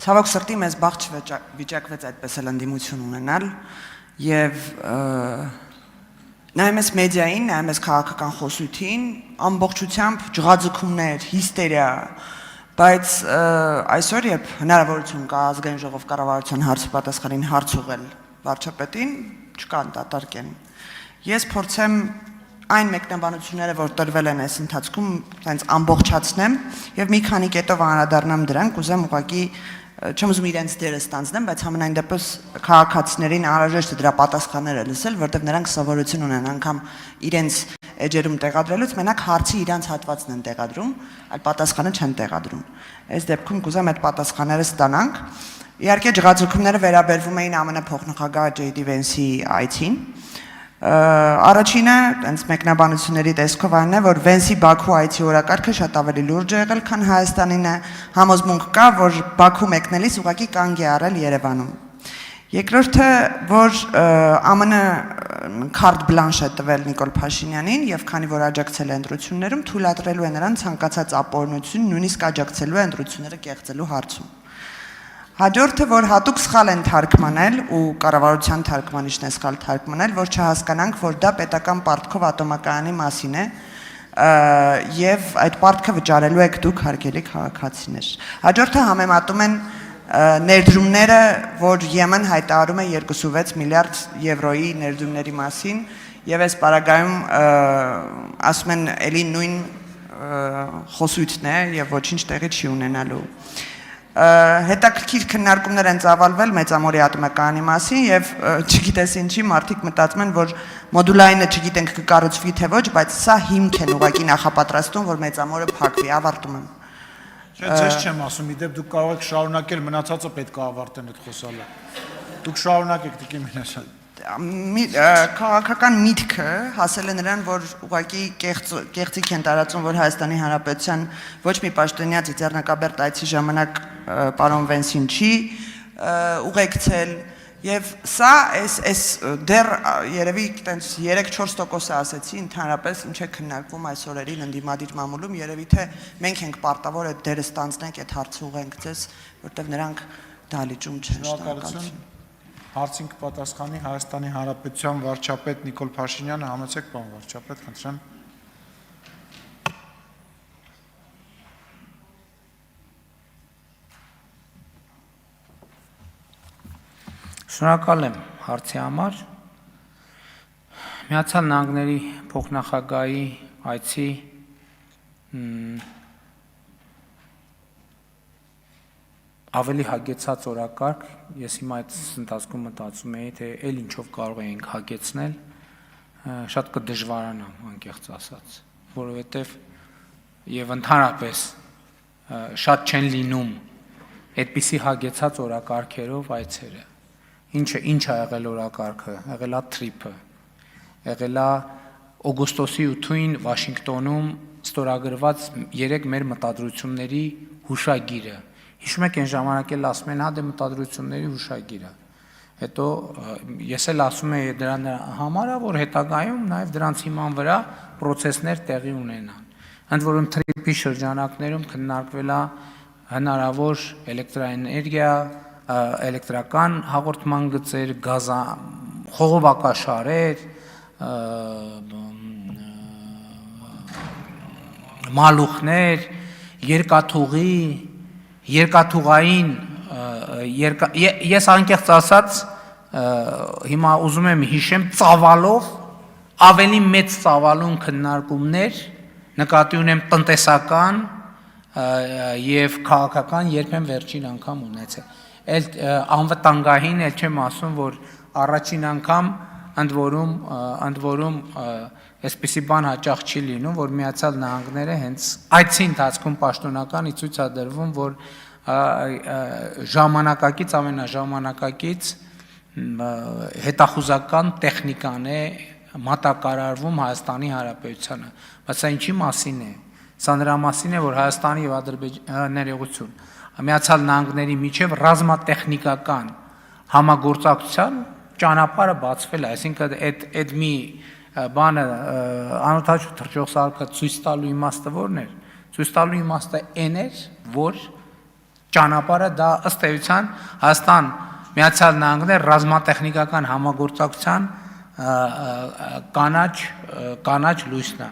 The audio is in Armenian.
ցավոք սրտի մեզ բախտ չվիճակվեց այդպես էլ ընդդիմություն ունենալ եւ նայում մեդիային, նայում քաղաքական խոսույթին, ամբողջությամբ ջղաձգումներ, հիստերիա, բայց այսօր երբ հնարավորություն կա ազգային ժողով կառավարության հարցի պատասխանին հարց ուղղել վարչապետին, չկան դատարկեն։ Ես փորձեմ այն մեկնաբանությունները, որ տրվել են այս ընթացքում, այնց ամբողջացնեմ եւ մի քանի կետով անդրադառնամ դրան, կուզեմ ուղղակի չեմ ուզում իրենց դերը ստանձնեմ, բայց համենայն դեպս քաղաքացիներին անհրաժեշտ է դրա պատասխանները լսել, որտեղ նրանք սովորություն ունեն անգամ իրենց էջերում տեղադրելուց, մենակ հարցի իրանց հատվածն են տեղադրում, այլ պատասխանը չեն տեղադրում։ Այս դեպքում կուզեմ այդ պատասխանները ստանանք։ Իհարկե ջղաձգումները վերաբերվում էին ԱՄՆ փոխնախագահ J.D. Vance-ի այցին։ Առաջինը, այնց մեկնաբանությունների տեսքով այն է, որ Vance-ի Բաքու այցի օրակարգը շատ ավելի լուրջ է եղել, քան Հայաստանինը, համոզմունք կա, որ Բաքու մեկնելիս ուղղակի կանգ է առել Երևանում։ Երկրորդը, որ ԱՄՆ քարտ բլանշ է տվել Նիկոլ Փաշինյանին եւ քանի որ աջակցել է ընտրություններում, թույլատրելու է նրան ցանկացած ապօրինություն, նույնիսկ աջակցելու է ընտրությունները կեղծելու հարցում։ Հաջորդը, որ հատուկ սխալ են թարգմանել ու կառավարության թարգմանիչն է սխալ թարգմանել, որ չհասկանանք, որ դա պետական պարտքով ատոմակայանի մասին է եւ այդ պարտքը վճարելու եք դուք հարգելի քաղաքացիներ։ Հաջորդը համեմատում են ներդրումները, որ Եմեն հայտարարում է 2.6 միլիարդ եվրոյի ներդրումների մասին եւ այս պարագայում ասում են էլի նույն խոսույթն է եւ ոչինչ տեղի չի ունենալու։ Հետաքրքիր քննարկումներ են ծավալվել Մեծամորի ատոմակայանի մասին եւ չգիտես ինչի մարդիկ մտածում են, որ մոդուլայինը չգիտենք կկառուցվի թե ոչ, բայց սա հիմք են ուղղակի նախապատրաստում, որ Մեծամորը փակվի, ավարտում եմ։ Չէ, ձեզ չեմ ասում, իդեպ դուք կարող եք շարունակել, մնացածը պետք է ավարտեն այդ խոսալը։ Դուք շարունակեք Տիկին Մինասյան։ Քաղաքական միտքը հասել է նրան, որ ուղղակի կեղծիք են տարածում, որ Հայաստանի Հանրապետության ոչ մի պաշտոնյա ձեռնարկաբերդ այցի ժամանակ պարոն Վենսին չի ուղեկցել եւ սա այս դեռ երևի տենց 3-4% ասեցի ընդհանրապես ինչ է քննարկվում այս օրերին ընդդիմադիր մամուլում, երևի թե մենք ենք պարտավոր այդ դերը ստանձնենք, այդ հարցը ուղենք ձեզ, որտեղ նրանք դալիճում չեն։ Շնորհակալություն։ Հարցին կպատասխանի Հայաստանի Հանրապետության վարչապետ Նիկոլ Փաշինյանը, համեցեք պարոն վարչապետ, խնդրեմ։ Շնորհակալ եմ հարցի համար։ Միացյալ Նահանգների փոխնախագահի այցի ավելի հագեցած օրակարգ, ես հիմա այդ ընթացքում մտածում էի, թե էլ ինչով կարող էինք հագեցնել, շատ կդժվարանամ, անկեղծ ասած, որովհետև եւ ընդհանրապես շատ չեն լինում այդպիսի հագեցած օրակարգերով այցերը։ Ինչ է եղել օրակարգը, եղել է թրիփը, եղել է օգոստոսի 8-ին Վաշինգտոնում ստորագրված 3 մեր մտադրությունների հուշագիրը։ Հիշում եք այն ժամանակ էլ ասում են, հա դե մտադրությունների հուշագիրը։ Հետո ես էլ ասում եմ դրա համար, որ հետագայում նաև դրանց հիման վրա process-ներ տեղի ունենան։ Ընդ որում թրիփի շրջանակներում քննարկվել է հնարավոր էլեկտրաէներգիա, էլեկտրական հաղորդման գծեր, խողովակաշարեր, մալուխներ, երկաթուղային, ես անկեղծ ասած հիմա ուզում եմ հիշեմ ծավալով, ավելի մեծ ծավալուն քննարկումներ, նկատի ունեմ տնտեսական եւ քաղաքական երբեմն վերջին անգամ ունեցել։ Էլ անվտանգային էլ չեմ ասում, որ առաջին անգամ ընդ որում այսպիսի բան հաճախ չի լինում, որ Միացյալ Նահանգները հենց այցի ընթացքում պաշտոնական ցույց է դրվում, որ ժամանակակից ամենաժամանակակից հետախուզական տեխնիկան է մատակարարվում Հայաստանի Հանրապետությանը, բայց սա ինչի մասին է։ Սա նրա մասին է, որ Հայաստանի եւ Ադրբեջանի Միացյալ Նահանգների միջև ռազմատեխնիկական համագործակցության ճանապարհը բացվել է, այսինքն այդ մի բանը անօթաչու թռչող սարքը ցույց տալու իմաստը ո՞րն էր։ Ցույց տալու իմաստը այն էր, որ ճանապարհը դա ըստ էության Հայաստան Միացյալ Նահանգներ ռազմատեխնիկական համագործակցության կանաչ լույսն է։